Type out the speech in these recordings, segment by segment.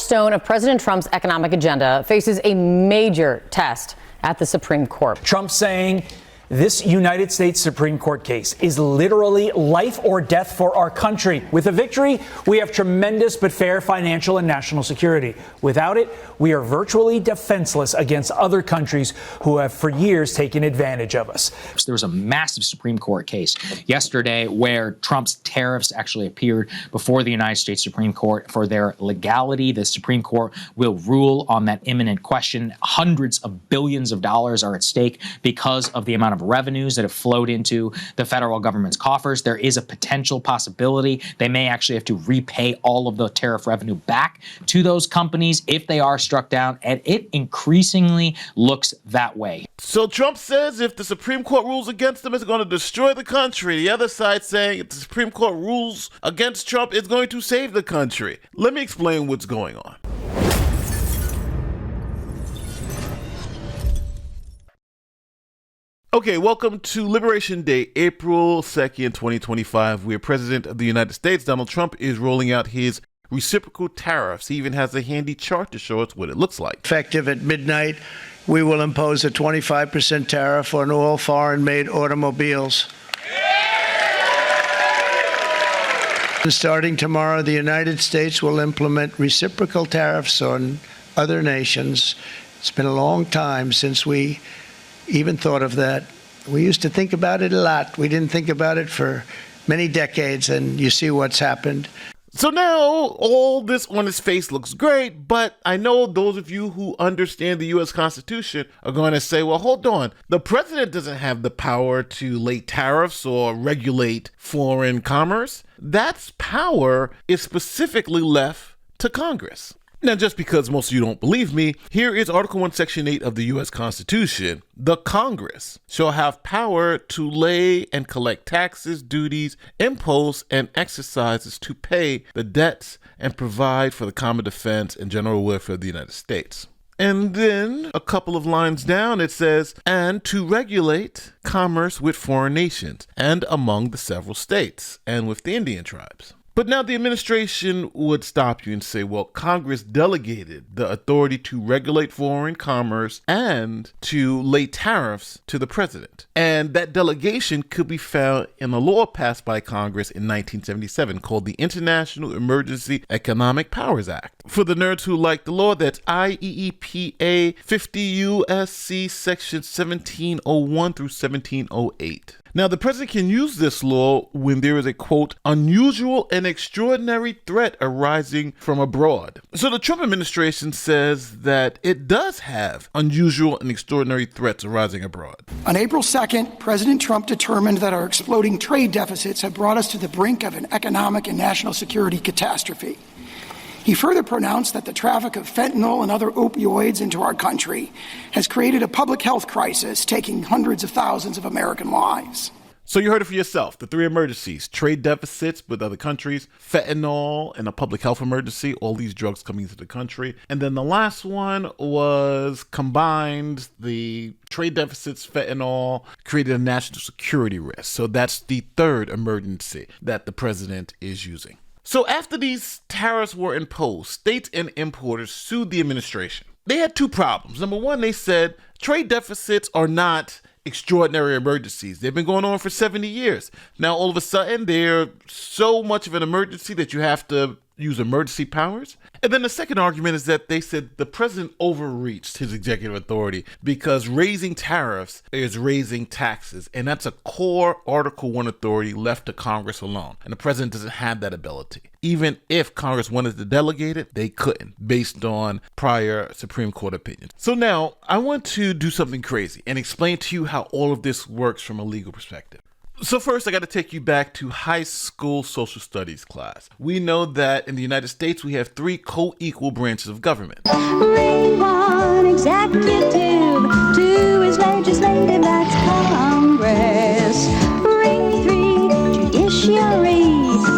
cornerstone of President Trump's economic agenda faces a major test at the Supreme Court. Trump saying this United States Supreme Court case is literally life or death for our country. With a victory, we have tremendous but fair financial and national security. Without it, we are virtually defenseless against other countries who have for years taken advantage of us. There was a massive Supreme Court case yesterday where Trump's tariffs actually appeared before the United States Supreme Court for their legality. The Supreme Court will rule on that imminent question. Hundreds of billions of dollars are at stake because of the amount of revenues that have flowed into the federal government's coffers. There is a potential possibility they may actually have to repay all of the tariff revenue back to those companies if they are struck down, and it increasingly looks that way. So Trump says if the Supreme Court rules against him, it's going to destroy the country. The other side saying if the Supreme Court rules against Trump, it's going to save the country. Let me explain what's going on. Okay, welcome to Liberation Day, April 2nd, 2025, where President of the United States, Donald Trump, is rolling out his reciprocal tariffs. He even has a handy chart to show us what it looks like. Effective at midnight, we will impose a 25% tariff on all foreign-made automobiles. And starting tomorrow, the United States will implement reciprocal tariffs on other nations. It's been a long time since we even thought of that. We used to think about it a lot. We didn't think about it for many decades, and you see what's happened. So now all this on his face looks great, but I know those of you who understand the U.S. Constitution are going to say, well, hold on. The president doesn't have the power to lay tariffs or regulate foreign commerce. That power is specifically left to Congress. Now, just because most of you don't believe me, here is Article 1, Section 8 of the U.S. Constitution. The Congress shall have power to lay and collect taxes, duties, imposts, and exercises to pay the debts and provide for the common defense and general welfare of the United States. And then a couple of lines down, it says, and to regulate commerce with foreign nations and among the several states and with the Indian tribes. But now the administration would stop you and say, well, Congress delegated the authority to regulate foreign commerce and to lay tariffs to the president. And that delegation could be found in a law passed by Congress in 1977 called the International Emergency Economic Powers Act. For the nerds who like the law, that's IEEPA 50 U.S.C. Section 1701 through 1708. Now, the president can use this law when there is a, quote, unusual and extraordinary threat arising from abroad. So the Trump administration says that it does have unusual and extraordinary threats arising abroad. On April 2nd, President Trump determined that our exploding trade deficits had brought us to the brink of an economic and national security catastrophe. He further pronounced that the traffic of fentanyl and other opioids into our country has created a public health crisis, taking hundreds of thousands of American lives. So you heard it for yourself. The three emergencies: trade deficits with other countries, fentanyl, and a public health emergency, all these drugs coming into the country. And then the last one was combined the trade deficits, fentanyl, created a national security risk. So that's the third emergency that the president is using. So after these tariffs were imposed, states and importers sued the administration. They had two problems. Number one, they said trade deficits are not extraordinary emergencies. They've been going on for 70 years. Now, all of a sudden, they're so much of an emergency that you have to use emergency powers. And then the second argument is that they said the president overreached his executive authority because raising tariffs is raising taxes. And that's a core Article 1 authority left to Congress alone. And the president doesn't have that ability. Even if Congress wanted to delegate it, they couldn't, based on prior Supreme Court opinions. So now I want to do something crazy and explain to you how all of this works from a legal perspective. So first, I got to take you back to high school social studies class. We know that in the United States, we have three co-equal branches of government. Ring one, executive, two is legislative, that's Congress. Ring three, judiciary,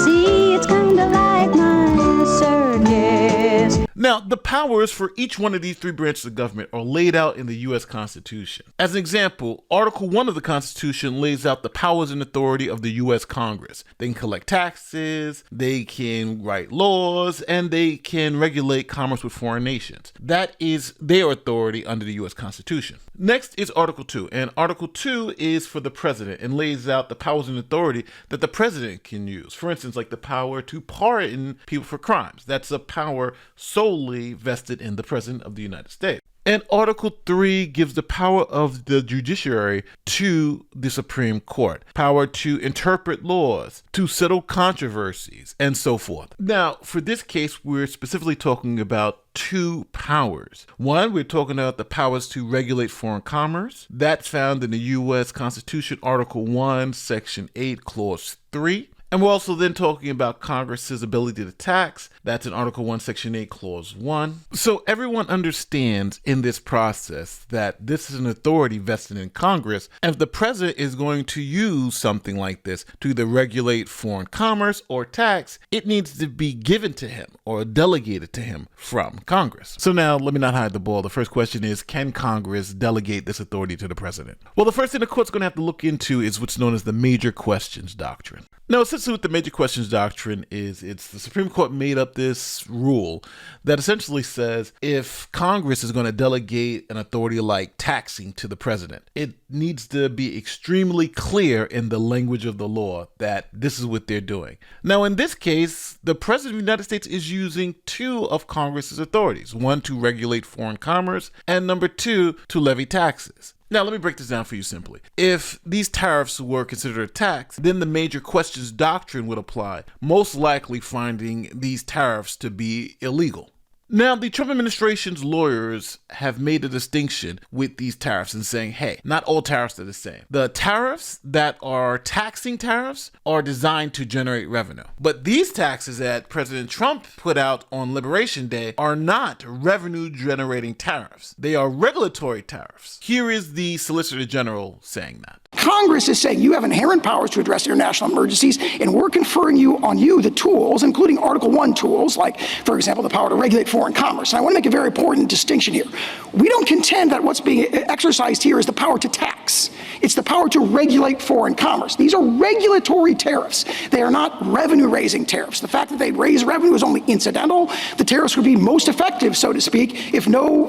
see, it's kind of like my circus. Now, the powers for each one of these three branches of government are laid out in the U.S. Constitution. As an example, Article 1 of the Constitution lays out the powers and authority of the U.S. Congress. They can collect taxes, they can write laws, and they can regulate commerce with foreign nations. That is their authority under the U.S. Constitution. Next is Article 2, and Article 2 is for the president and lays out the powers and authority that the president can use. For instance, like the power to pardon people for crimes. That's a power solely vested in the President of the United States. And Article 3 gives the power of the judiciary to the Supreme Court, power to interpret laws, to settle controversies, and so forth. Now, for this case, we're specifically talking about two powers. One, we're talking about the powers to regulate foreign commerce. That's found in the U.S. Constitution, Article 1, Section 8, Clause 3. And we're also then talking about Congress's ability to tax. That's in Article 1, Section 8, Clause 1. So everyone understands in this process that this is an authority vested in Congress. And if the president is going to use something like this to either regulate foreign commerce or tax, it needs to be given to him or delegated to him from Congress. So now, let me not hide the ball. The first question is, can Congress delegate this authority to the president? Well, the first thing the court's going to have to look into is what's known as the major questions doctrine. Now, essentially what the major questions doctrine is, it's the Supreme Court made up this rule that essentially says if Congress is going to delegate an authority like taxing to the president, it needs to be extremely clear in the language of the law that this is what they're doing. Now, in this case, the President of the United States is using two of Congress's authorities, one to regulate foreign commerce and number two, to levy taxes. Now, let me break this down for you simply. If these tariffs were considered a tax, then the major questions doctrine would apply, most likely finding these tariffs to be illegal. Now, the Trump administration's lawyers have made a distinction with these tariffs and saying, hey, not all tariffs are the same. The tariffs that are taxing tariffs are designed to generate revenue. But these taxes that President Trump put out on Liberation Day are not revenue-generating tariffs. They are regulatory tariffs. Here is the Solicitor General saying that. Congress is saying you have inherent powers to address international emergencies, and we're conferring on you the tools, including Article 1 tools, like, for example, the power to regulate foreign commerce. And I want to make a very important distinction here. We don't contend that what's being exercised here is the power to tax. It's the power to regulate foreign commerce. These are regulatory tariffs. They are not revenue-raising tariffs. The fact that they raise revenue is only incidental. The tariffs would be most effective, so to speak, if no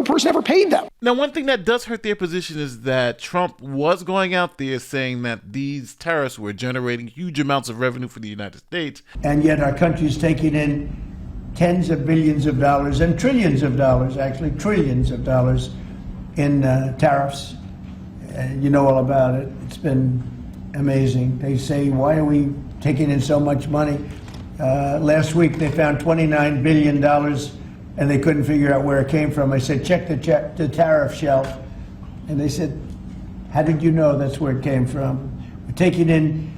person ever paid them. Now, one thing that does hurt their position is that Trump was going out there saying that these tariffs were generating huge amounts of revenue for the United States. And yet our country's taking in tens of billions of dollars and trillions of dollars, actually trillions of dollars in tariffs. You know all about it. It's been amazing. They say, why are we taking in so much money? Last week they found $29 billion and they couldn't figure out where it came from. I said, check the tariff shelf. And they said, how did you know that's where it came from? We're taking in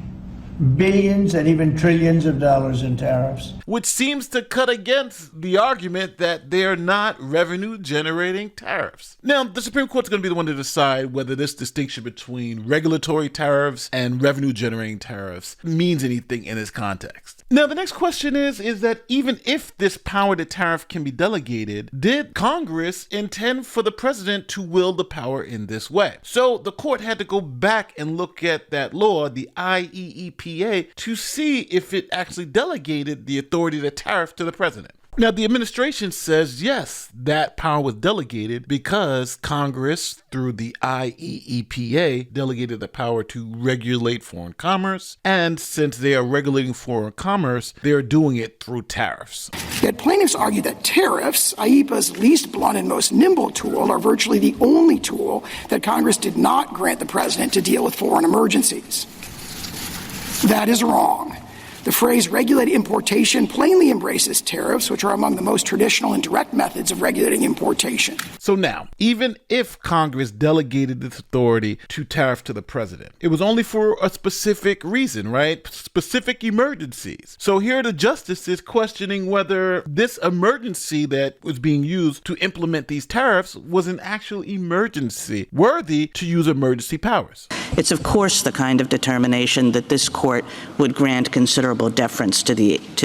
billions and even trillions of dollars in tariffs. Which seems to cut against the argument that they're not revenue-generating tariffs. Now, the Supreme Court's going to be the one to decide whether this distinction between regulatory tariffs and revenue-generating tariffs means anything in this context. Now, the next question is that even if this power to tariff can be delegated, did Congress intend for the president to wield the power in this way? So the court had to go back and look at that law, the IEEPA, to see if it actually delegated the authority to tariff to the president. Now, the administration says, yes, that power was delegated because Congress, through the IEEPA, delegated the power to regulate foreign commerce. And since they are regulating foreign commerce, they are doing it through tariffs. Yet plaintiffs argue that tariffs, IEEPA's least blunt and most nimble tool, are virtually the only tool that Congress did not grant the president to deal with foreign emergencies. That is wrong. The phrase regulated importation plainly embraces tariffs, which are among the most traditional and direct methods of regulating importation. So now, even if Congress delegated this authority to tariff to the president, it was only for a specific reason, right? Specific emergencies. So here are the justices questioning whether this emergency that was being used to implement these tariffs was an actual emergency worthy to use emergency powers. It's, of course, the kind of determination that this court would grant considerable considerable deference to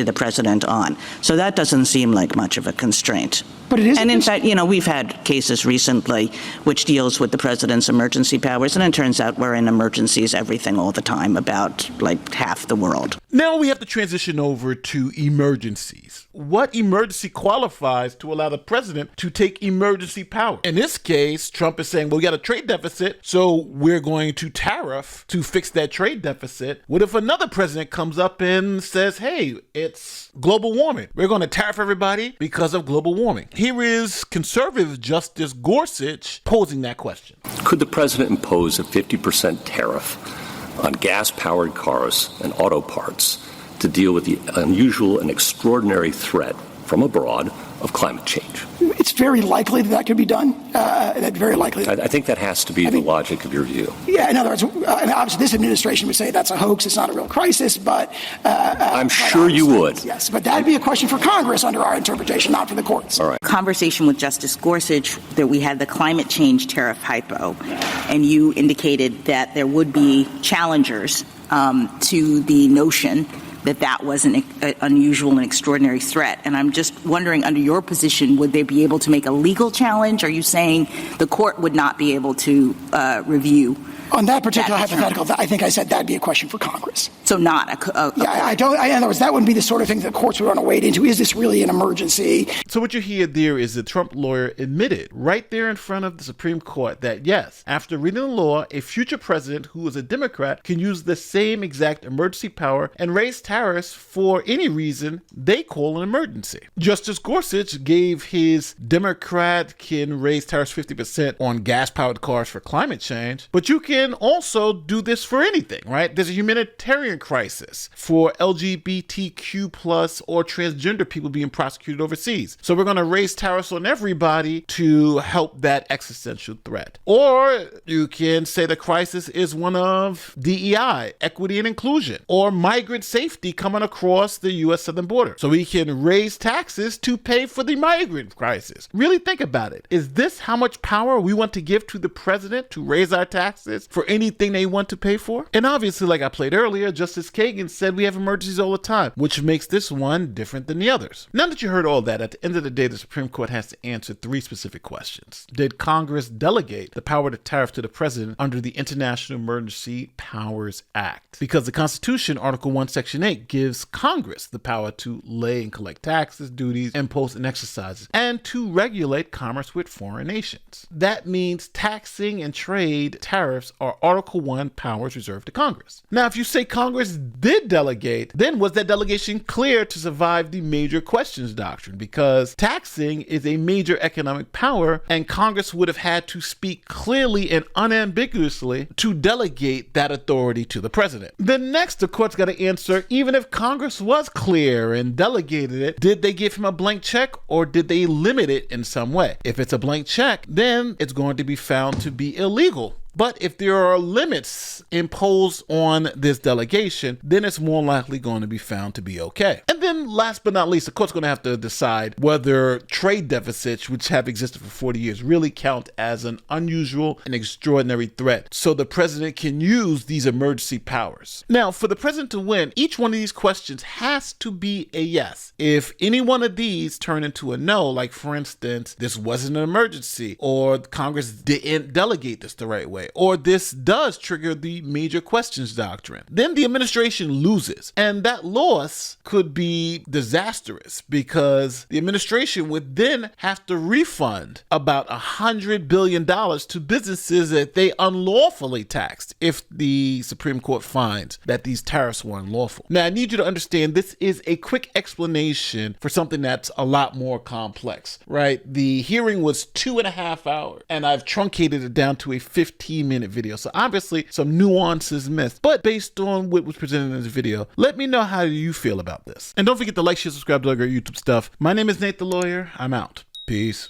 the president on. So that doesn't seem like much of a constraint. But it is. And in fact, we've had cases recently which deals with the president's emergency powers, and it turns out we're in emergencies everything all the time about like half the world. Now we have to transition over to emergencies. What emergency qualifies to allow the president to take emergency power? In this case, Trump is saying, well, we got a trade deficit, so we're going to tariff to fix that trade deficit. What if another president comes up and says, hey, it's global warming. We're going to tariff everybody because of global warming. Here is conservative Justice Gorsuch posing that question. Could the president impose a 50% tariff on gas-powered cars and auto parts to deal with the unusual and extraordinary threat from abroad of climate change? It's very likely that could be done. Very likely. I think that has to be the logic of your view. Yeah, in other words, obviously this administration would say that's a hoax, it's not a real crisis, but... I'm sure you would. Yes, but that would be a question for Congress under our interpretation, not for the courts. All right. Conversation with Justice Gorsuch that we had the climate change tariff hypo, and you indicated that there would be challengers to the notion that was an unusual and extraordinary threat. And I'm just wondering, under your position, would they be able to make a legal challenge? Are you saying the court would not be able to review? On that particular hypothetical, I think I said that'd be a question for Congress. So not I don't. In other words, that wouldn't be the sort of thing that courts would want to wade into. Is this really an emergency? So what you hear there is the Trump lawyer admitted right there in front of the Supreme Court that yes, after reading the law, a future president who is a Democrat can use the same exact emergency power and raise tariffs for any reason they call an emergency. Justice Gorsuch gave his Democrat can raise tariffs 50% on gas-powered cars for climate change, but you can also do this for anything, right? There's a humanitarian crisis for LGBTQ plus or transgender people being prosecuted overseas. So we're going to raise tariffs on everybody to help that existential threat. Or you can say the crisis is one of DEI, equity and inclusion, or migrant safety coming across the U.S. southern border. So we can raise taxes to pay for the migrant crisis. Really think about it. Is this how much power we want to give to the president to raise our taxes for anything they want to pay for? And obviously, like I played earlier, Justice Kagan said we have emergencies all the time, which makes this one different than the others. Now that you heard all that, at the end of the day, the Supreme Court has to answer three specific questions. Did Congress delegate the power to tariff to the president under the International Emergency Powers Act? Because the Constitution, Article 1, Section 8, gives Congress the power to lay and collect taxes, duties, imposts, and exercises, and to regulate commerce with foreign nations. That means taxing and trade tariffs are Article 1 powers reserved to Congress. Now, if you say Congress did delegate, then was that delegation clear to survive the major questions doctrine? Because taxing is a major economic power, and Congress would have had to speak clearly and unambiguously to delegate that authority to the president. Then next, the court's got to answer, even if Congress was clear and delegated it, did they give him a blank check or did they limit it in some way? If it's a blank check, then it's going to be found to be illegal. But if there are limits imposed on this delegation, then it's more likely going to be found to be okay. And then last but not least, the court's going to have to decide whether trade deficits, which have existed for 40 years, really count as an unusual and extraordinary threat, so the president can use these emergency powers. Now, for the president to win, each one of these questions has to be a yes. If any one of these turn into a no, like for instance, this wasn't an emergency, or Congress didn't delegate this the right way, or this does trigger the major questions doctrine, then the administration loses. And that loss could be disastrous because the administration would then have to refund about $100 billion to businesses that they unlawfully taxed if the Supreme Court finds that these tariffs were unlawful. Now, I need you to understand this is a quick explanation for something that's a lot more complex, right? The hearing was 2.5 hours, and I've truncated it down to a 15-minute video. So obviously some nuances missed, but based on what was presented in this video, let me know how you feel about this. And don't forget to like, share, subscribe to our YouTube stuff. My name is Nate the Lawyer. I'm out. Peace.